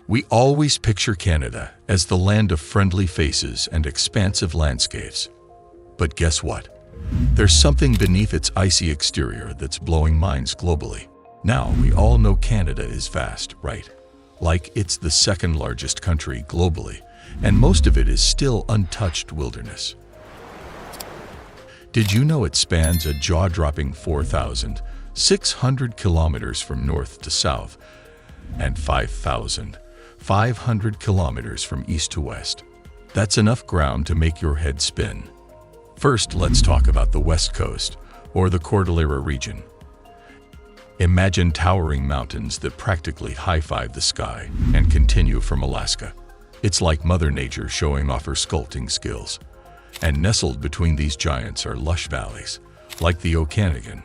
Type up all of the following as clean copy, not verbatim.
We always picture Canada as the land of friendly faces and expansive landscapes. But guess what? There's something beneath its icy exterior that's blowing minds globally. Now, we all know Canada is vast, right? Like it's the second largest country globally, and most of it is still untouched wilderness. Did you know it spans a jaw-dropping 4,600 kilometers from north to south and 5,500 kilometers from east to west? That's enough ground to make your head spin. First, let's talk about the West Coast, or the Cordillera region. Imagine towering mountains that practically high-five the sky and continue from Alaska. It's like Mother Nature showing off her sculpting skills. And nestled between these giants are lush valleys, like the Okanagan,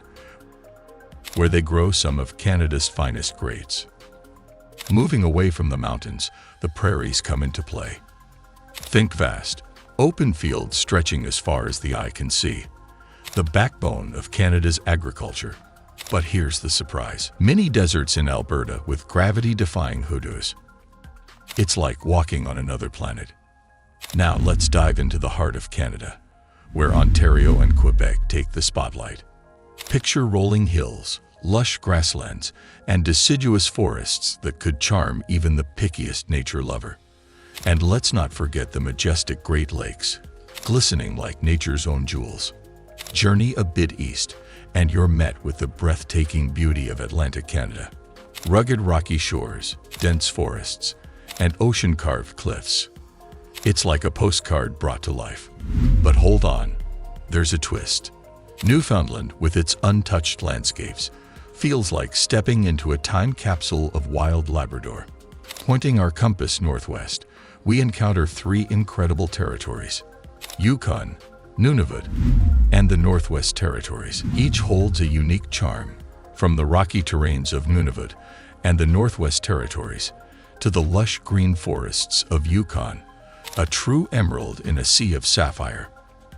where they grow some of Canada's finest grapes. Moving away from the mountains, the prairies come into play. Think vast, open fields stretching as far as the eye can see, the backbone of Canada's agriculture. But here's the surprise. Mini deserts in Alberta with gravity-defying hoodoos. It's like walking on another planet. Now let's dive into the heart of Canada, where Ontario and Quebec take the spotlight. Picture rolling hills, lush grasslands, and deciduous forests that could charm even the pickiest nature lover. And let's not forget the majestic Great Lakes, glistening like nature's own jewels. Journey a bit east, and you're met with the breathtaking beauty of Atlantic Canada. Rugged rocky shores, dense forests, and ocean-carved cliffs. It's like a postcard brought to life. But hold on, there's a twist. Newfoundland, with its untouched landscapes, feels like stepping into a time capsule of wild Labrador. Pointing our compass northwest, we encounter three incredible territories: Yukon, Nunavut, and the Northwest Territories. Each holds a unique charm, from the rocky terrains of Nunavut and the Northwest Territories to the lush green forests of Yukon, a true emerald in a sea of sapphire.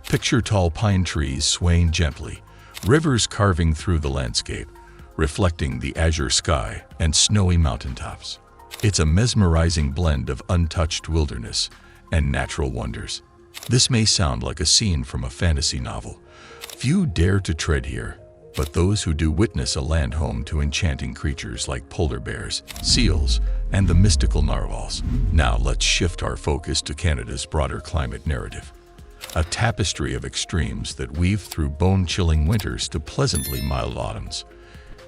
Picture tall pine trees swaying gently, rivers carving through the landscape, reflecting the azure sky and snowy mountaintops. It's a mesmerizing blend of untouched wilderness and natural wonders. This may sound like a scene from a fantasy novel. Few dare to tread here, but those who do witness a land home to enchanting creatures like polar bears, seals, and the mystical narwhals. Now let's shift our focus to Canada's broader climate narrative. A tapestry of extremes that weave through bone-chilling winters to pleasantly mild autumns.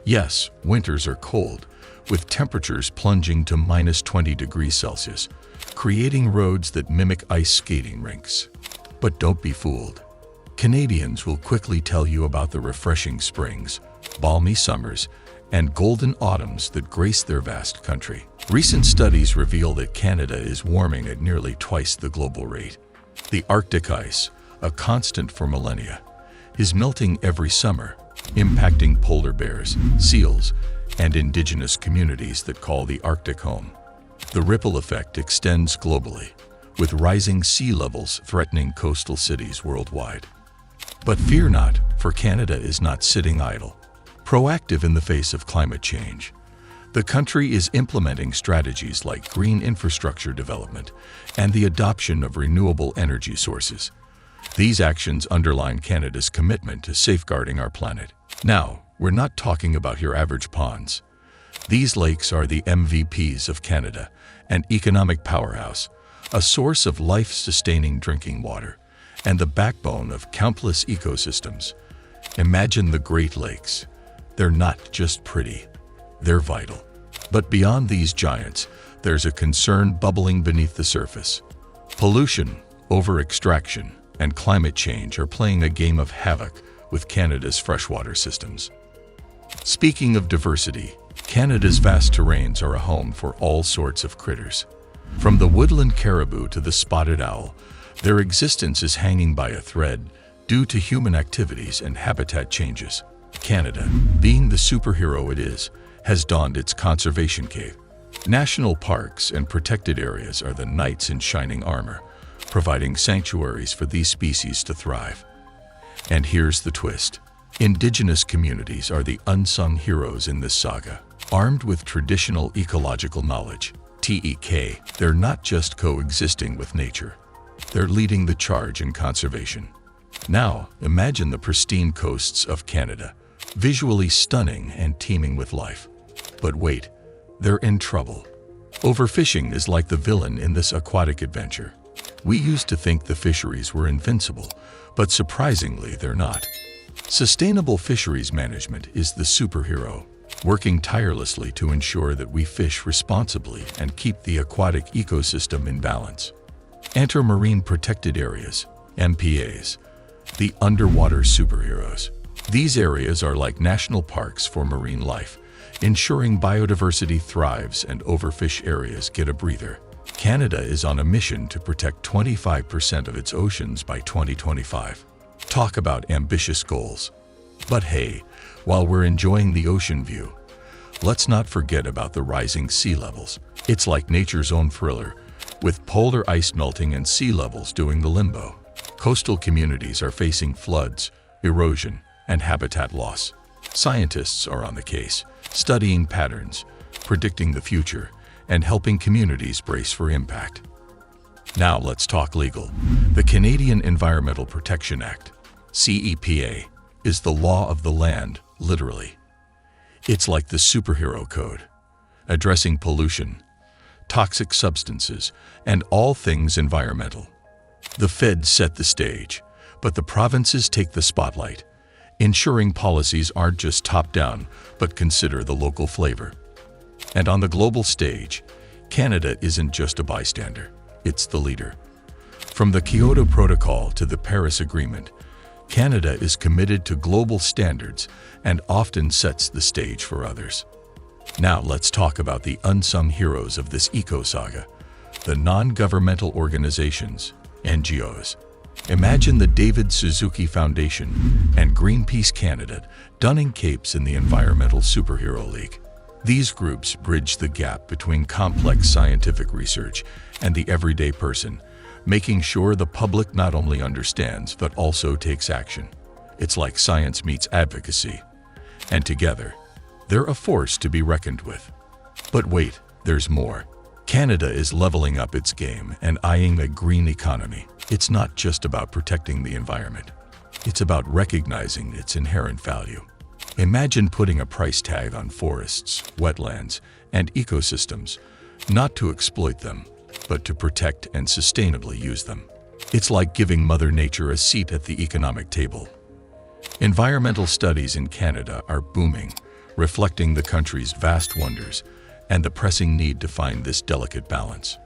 Yes, winters are cold, with temperatures plunging to minus 20 degrees Celsius, creating roads that mimic ice skating rinks. But don't be fooled. Canadians will quickly tell you about the refreshing springs, balmy summers, and golden autumns that grace their vast country. Recent studies reveal that Canada is warming at nearly twice the global rate. The Arctic ice, a constant for millennia, is melting every summer, impacting polar bears, seals, and indigenous communities that call the Arctic home. The ripple effect extends globally, with rising sea levels threatening coastal cities worldwide. But fear not, for Canada is not sitting idle. Proactive in the face of climate change, the country is implementing strategies like green infrastructure development and the adoption of renewable energy sources. These actions underline Canada's commitment to safeguarding our planet. Now, we're not talking about your average ponds. These lakes are the MVPs of Canada, an economic powerhouse, a source of life-sustaining drinking water, and the backbone of countless ecosystems. Imagine the Great Lakes. They're not just pretty, they're vital. But beyond these giants, there's a concern bubbling beneath the surface. Pollution, over-extraction, and climate change are playing a game of havoc with Canada's freshwater systems. Speaking of diversity, Canada's vast terrains are a home for all sorts of critters. From the woodland caribou to the spotted owl, their existence is hanging by a thread due to human activities and habitat changes. Canada, being the superhero it is, has donned its conservation cape. National parks and protected areas are the knights in shining armor, providing sanctuaries for these species to thrive. And here's the twist. Indigenous communities are the unsung heroes in this saga. Armed with traditional ecological knowledge, They're not just coexisting with nature. They're leading the charge in conservation. Now, imagine the pristine coasts of Canada, visually stunning and teeming with life. But wait, they're in trouble. Overfishing is like the villain in this aquatic adventure. We used to think the fisheries were invincible, but surprisingly, they're not. Sustainable fisheries management is the superhero, working tirelessly to ensure that we fish responsibly and keep the aquatic ecosystem in balance. Enter marine protected areas, MPAs, the underwater superheroes. These areas are like national parks for marine life, ensuring biodiversity thrives and overfish areas get a breather. Canada is on a mission to protect 25% of its oceans by 2025. Talk about ambitious goals. But hey, while we're enjoying the ocean view, let's not forget about the rising sea levels. It's like nature's own thriller, with polar ice melting and sea levels doing the limbo. Coastal communities are facing floods, erosion, and habitat loss. Scientists are on the case, studying patterns, predicting the future, and helping communities brace for impact. Now let's talk legal. The Canadian Environmental Protection Act, CEPA, is the law of the land, literally. It's like the superhero code, addressing pollution, toxic substances, and all things environmental. The feds set the stage, but the provinces take the spotlight, ensuring policies aren't just top-down, but consider the local flavor. And on the global stage, Canada isn't just a bystander, it's the leader. From the Kyoto Protocol to the Paris Agreement, Canada is committed to global standards and often sets the stage for others. Now let's talk about the unsung heroes of this eco-saga, the non-governmental organizations, NGOs. Imagine the David Suzuki Foundation and Greenpeace Canada donning capes in the Environmental Superhero League. These groups bridge the gap between complex scientific research and the everyday person, making sure the public not only understands but also takes action. It's like science meets advocacy, and together, they're a force to be reckoned with. But wait, there's more. Canada is leveling up its game and eyeing a green economy. It's not just about protecting the environment. It's about recognizing its inherent value. Imagine putting a price tag on forests, wetlands, and ecosystems, not to exploit them, but to protect and sustainably use them. It's like giving Mother Nature a seat at the economic table. Environmental studies in Canada are booming, reflecting the country's vast wonders and the pressing need to find this delicate balance.